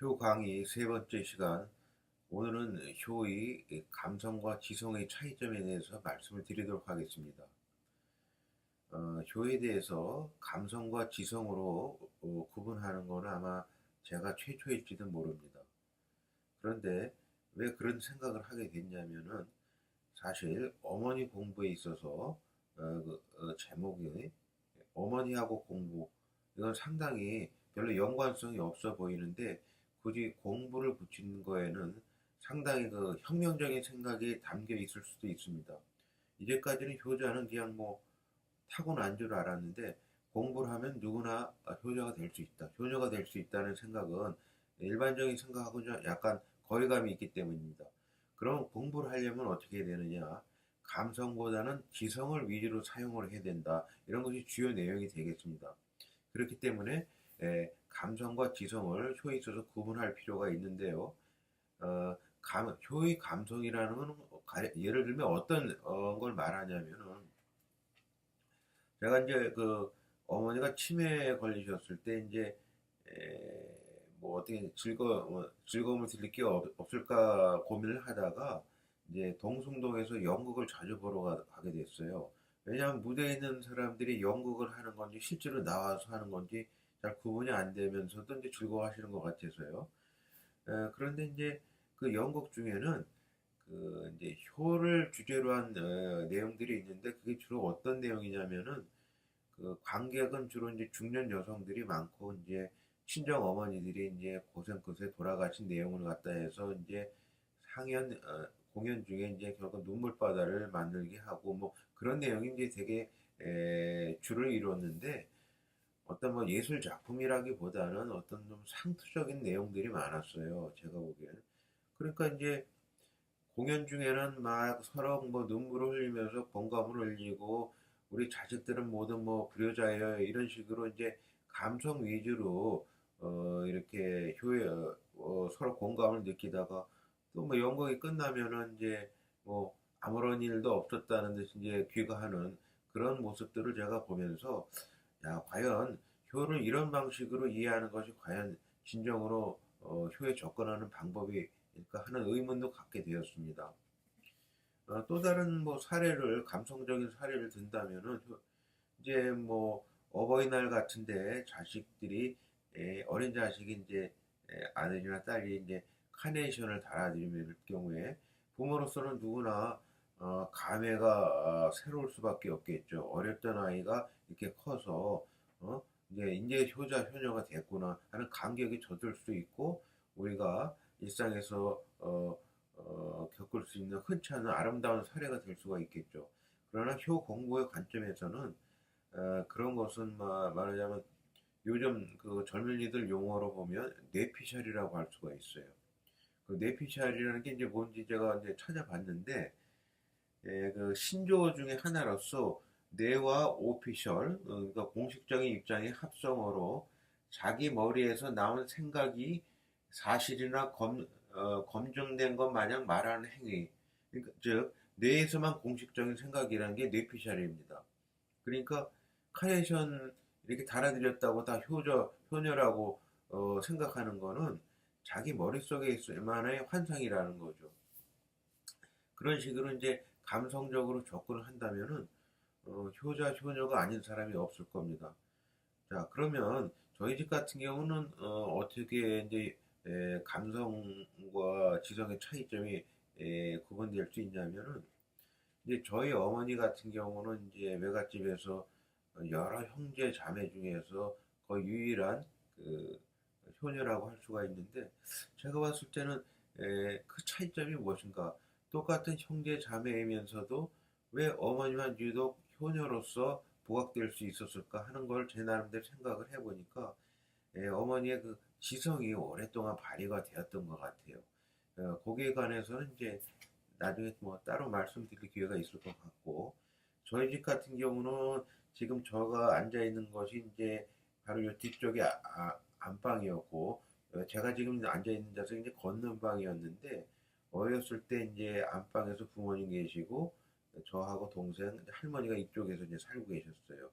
효 강의 세 번째 시간. 오늘은 효의 감성과 지성의 차이점에 대해서 말씀을 드리도록 하겠습니다. 효에 대해서 감성과 지성으로 구분하는 것은 아마 제가 최초일지도 모릅니다. 그런데 왜 그런 생각을 하게 됐냐면은 사실 어머니 공부에 있어서 제목이 어머니하고 공부, 이건 상당히 별로 연관성이 없어 보이는데 굳이 공부를 붙이는 거에는 상당히 혁명적인 생각이 담겨 있을 수도 있습니다. 이제까지는 효자는 그냥 뭐 타고난 줄 알았는데 공부를 하면 누구나 효자가 될 수 있다, 효녀가 될 수 있다는 생각은 일반적인 생각하고 약간 거리감이 있기 때문입니다. 그럼 공부를 하려면 어떻게 해야 되느냐? 감성보다는 지성을 위주로 사용을 해야 된다. 이런 것이 주요 내용이 되겠습니다. 그렇기 때문에 감성과 지성을 효에 있어서 구분할 필요가 있는데요. 효의 감성이라는 건 예를 들면 어떤 걸 말하냐면은 제가 이제 어머니가 치매에 걸리셨을 때 이제 뭐 어떻게 즐거움을 드릴 게 없을까 고민을 하다가 이제 동숭동에서 연극을 자주 보러 가게 됐어요. 왜냐하면 무대에 있는 사람들이 연극을 하는 건지 실제로 나와서 하는 건지 잘 구분이 안 되면서도 이제 즐거워하시는 것 같아서요. 그런데 이제 그 연극 중에는 이제 효를 주제로 한 내용들이 있는데 그게 주로 어떤 내용이냐면은 관객은 주로 이제 중년 여성들이 많고 이제 친정 어머니들이 이제 고생 끝에 돌아가신 내용을 갖다 해서 이제 공연 중에 이제 결국 눈물바다를 만들게 하고 뭐 그런 내용이 이제 되게 주를 이뤘는데 어떤 뭐 예술 작품이라기보다는 어떤 좀 상투적인 내용들이 많았어요. 제가 보기에는. 그러니까 이제 공연 중에는 막 서로 뭐 눈물을 흘리면서 공감을 흘리고 우리 자식들은 모두 뭐 불효자예요 이런 식으로 이제 감성 위주로 이렇게 서로 공감을 느끼다가 또 뭐 연극이 끝나면은 이제 뭐 아무런 일도 없었다는 듯이 이제 귀가하는 그런 모습들을 제가 보면서 야, 과연 효를 이런 방식으로 이해하는 것이 과연 진정으로 효에 접근하는 방법일까 하는 의문도 갖게 되었습니다. 또 다른 뭐 감성적인 사례를 든다면은 이제 뭐 어버이날 같은데 자식들이 어린 자식이 이제 아들이나 딸이 이제 카네이션을 달아드리는 경우에 부모로서는 누구나 감회가 새로울 수밖에 없겠죠. 어렸던 아이가 이렇게 커서 이제 효자 효녀가 됐구나 하는 감격이 젖을 수 있고 우리가 일상에서 겪을 수 있는 흔치 않은 아름다운 사례가 될 수가 있겠죠. 그러나 효 공부의 관점에서는 그런 것은 말하자면 요즘 그 젊은이들 용어로 보면 뇌피셜이라고 할 수가 있어요. 그 뇌피셜이라는 게 이제 뭔지 제가 이제 찾아봤는데 그 신조어 중에 하나로서 뇌와 오피셜, 그러니까 공식적인 입장의 합성어로 자기 머리에서 나온 생각이 사실이나 검증된 것 마냥 말하는 행위. 그러니까 즉 뇌에서만 공식적인 생각이라는 게 뇌피셜입니다. 그러니까 카네이션 이렇게 달아드렸다고 다 효녀라고 생각하는 거는 자기 머릿속에 있을 만의 환상이라는 거죠. 그런 식으로 이제 감성적으로 접근을 한다면은 효자 효녀가 아닌 사람이 없을 겁니다. 자, 그러면 저희 집 같은 경우는 어떻게 이제 감성과 지성의 차이점이 구분될 수 있냐면은 이제 저희 어머니 같은 경우는 이제 외갓집에서 여러 형제 자매 중에서 거의 유일한 그 효녀라고 할 수가 있는데 제가 봤을 때는 그 차이점이 무엇인가? 똑같은 형제 자매이면서도 왜 어머니만 유독 효녀로서 부각될 수 있었을까 하는 걸 제 나름대로 생각을 해보니까 어머니의 그 지성이 오랫동안 발휘가 되었던 것 같아요. 거기에 관해서는 이제 나중에 뭐 따로 말씀드릴 기회가 있을 것 같고 저희 집 같은 경우는 지금 저가 앉아 있는 것이 이제 바로 요 뒤쪽이 안방이었고 제가 지금 앉아 있는 자석이 이제 걷는 방이었는데 어렸을 때 이제 안방에서 부모님 계시고 저하고 동생 할머니가 이쪽에서 이제 살고 계셨어요.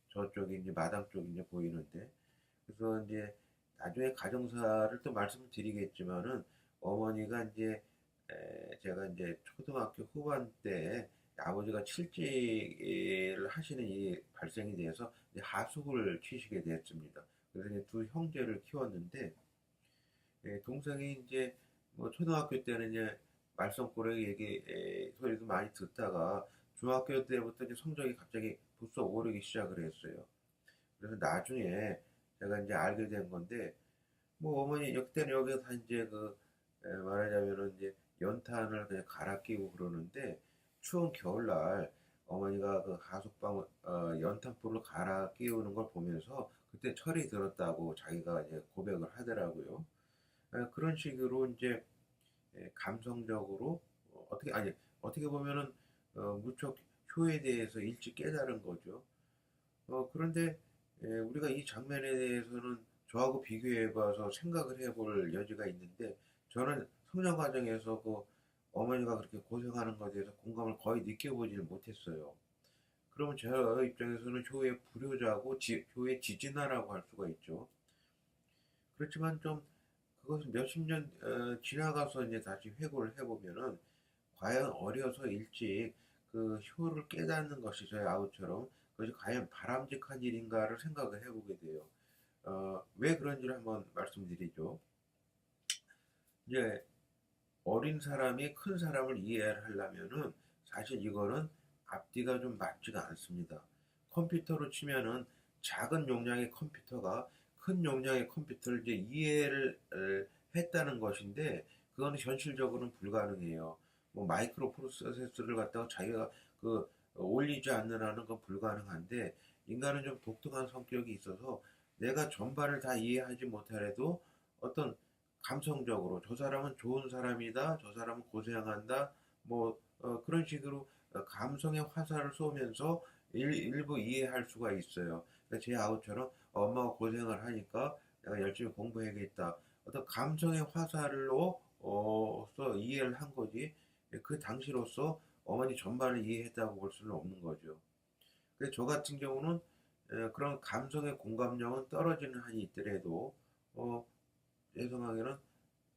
저쪽이 이제 마당 쪽이 이제 보이는데 그래서 이제 나중에 가정사를 또 말씀드리겠지만은 어머니가 이제 제가 이제 초등학교 후반 때 아버지가 실직을 하시는 일이 발생이 돼서 이제 하숙을 치시게 됐습니다. 그래서 이제 두 형제를 키웠는데 동생이 이제 뭐 초등학교 때는 이제 말썽꾸러기 얘기 소리도 많이 듣다가 중학교 때부터 이제 성적이 갑자기 부쩍 오르기 시작을 했어요. 그래서 나중에 제가 이제 알게 된 건데 뭐 어머니 역대는 여기서 다 이제 말하자면은 이제 연탄을 그냥 갈아 끼고 그러는데 추운 겨울날 어머니가 그 하숙방 연탄불을 갈아 끼우는 걸 보면서 그때 철이 들었다고 자기가 이제 고백을 하더라고요. 그런 식으로 이제 감성적으로 어떻게 아니 어떻게 보면은 무척 효에 대해서 일찍 깨달은 거죠. 그런데 우리가 이 장면에 대해서는 저하고 비교해봐서 생각을 해볼 여지가 있는데 저는 성장 과정에서 그 어머니가 그렇게 고생하는 것에 대해서 공감을 거의 느껴보지를 못했어요. 그러면 제 입장에서는 효의 불효자고 효의 지진아라고 할 수가 있죠. 그렇지만 좀 그것을 몇십 년 지나가서 이제 다시 회고를 해보면은 과연 어려서 일찍 그 효를 깨닫는 것이 저희 아우처럼 그것이 과연 바람직한 일인가를 생각을 해보게 돼요. 왜 그런지를 한번 말씀드리죠. 이제 어린 사람이 큰 사람을 이해하려면은 사실 이거는 앞뒤가 좀 맞지가 않습니다. 컴퓨터로 치면은 작은 용량의 컴퓨터가 큰 용량의 컴퓨터를 이제 이해를 했다는 것인데 그거는 현실적으로는 불가능해요. 뭐 마이크로 프로세서를 갖다가 자기가 올리지 않는 한은 그건 불가능한데 인간은 좀 독특한 성격이 있어서 내가 전반을 다 이해하지 못하래도 어떤 감성적으로 저 사람은 좋은 사람이다, 저 사람은 고생한다, 뭐 그런 식으로 감성의 화살을 쏘면서 일부 이해할 수가 있어요. 그러니까 제 아우처럼 엄마가 고생을 하니까 내가 열심히 공부해야겠다. 어떤 감성의 화살로 써 이해를 한 거지. 그 당시로서 어머니 전반을 이해했다고 볼 수는 없는 거죠. 그래서 저 같은 경우는 그런 감성의 공감력은 떨어지는 한이 있더라도 어, 제 생각에는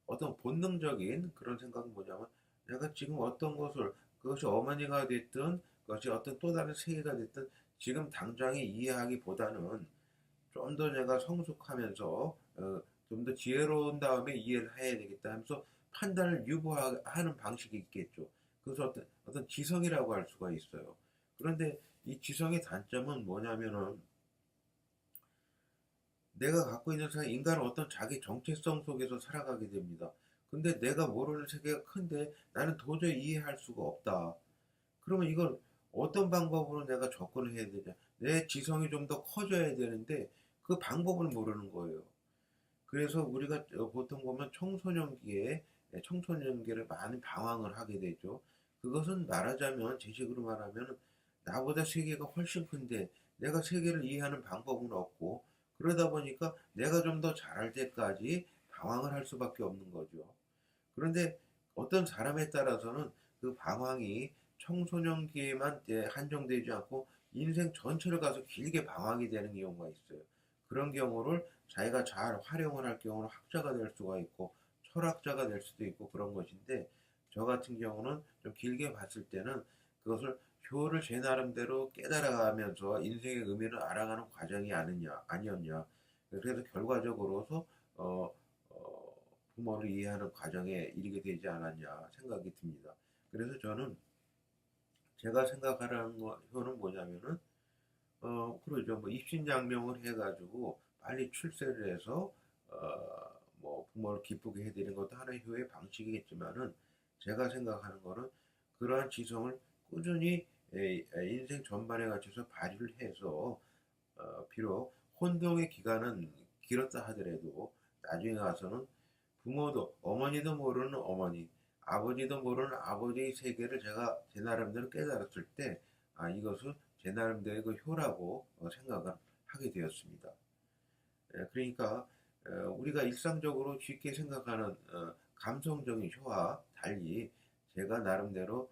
어떤 본능적인 그런 생각은 뭐냐면 내가 지금 어떤 것을 그것이 어머니가 됐든 그것이 어떤 또 다른 세계가 됐든 지금 당장에 이해하기보다는 좀 더 내가 성숙하면서 좀 더 지혜로운 다음에 이해를 해야 되겠다 하면서 판단을 유보하는 방식이 있겠죠. 그래서 어떤 지성이라고 할 수가 있어요. 그런데 이 지성의 단점은 뭐냐면은 내가 갖고 있는 인간은 어떤 자기 정체성 속에서 살아가게 됩니다. 근데 내가 모르는 세계가 큰데 나는 도저히 이해할 수가 없다. 그러면 이걸 어떤 방법으로 내가 접근을 해야 되냐. 내 지성이 좀 더 커져야 되는데 그 방법을 모르는 거예요. 그래서 우리가 보통 보면 청소년기를 많이 방황을 하게 되죠. 그것은 말하자면 제 식으로 말하면 나보다 세계가 훨씬 큰데 내가 세계를 이해하는 방법은 없고 그러다 보니까 내가 좀 더 잘할 때까지 방황을 할 수밖에 없는 거죠. 그런데 어떤 사람에 따라서는 그 방황이 청소년기에만 한정되지 않고 인생 전체를 가서 길게 방황이 되는 경우가 있어요. 그런 경우를 자기가 잘 활용을 할 경우는 학자가 될 수가 있고 철학자가 될 수도 있고 그런 것인데 저 같은 경우는 좀 길게 봤을 때는 그것을 효를 제 나름대로 깨달아가면서 인생의 의미를 알아가는 과정이 아니었냐. 그래서 결과적으로서 어, 부모를 이해하는 과정에 이르게 되지 않았냐 생각이 듭니다. 그래서 저는 제가 생각하는 효는 뭐냐면은 그러죠. 뭐 입신양명을 해가지고 빨리 출세를 해서 뭐 부모를 기쁘게 해드리는 것도 하나의 효의 방식이겠지만은 제가 생각하는 거는 그러한 지성을 꾸준히 인생 전반에 걸쳐서 발휘를 해서 비록 혼동의 기간은 길었다 하더라도 나중에 가서는 부모도 어머니도 모르는 어머니, 아버지도 모르는 아버지의 세계를 제가 제 나름대로 깨달았을 때, 이것은 제 나름대로의 그 효라고 생각을 하게 되었습니다. 그러니까 우리가 일상적으로 쉽게 생각하는 감성적인 효와 달리 제가 나름대로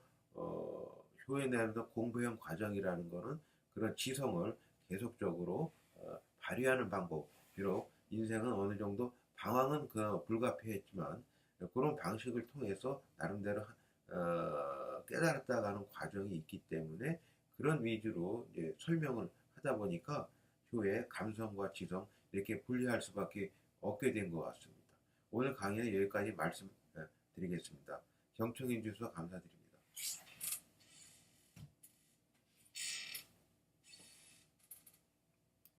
효에 대한 공부형 과정이라는 것은 그런 지성을 계속적으로 발휘하는 방법, 비록 인생은 어느 정도 방황은 불가피했지만 그런 방식을 통해서 나름대로 깨달았다가는 과정이 있기 때문에 그런 위주로 이제 설명을 하다 보니까 효의 감성과 지성 이렇게 분리할 수밖에 없게 된 것 같습니다. 오늘 강의는 여기까지 말씀드리겠습니다. 경청해 주셔서 감사드립니다.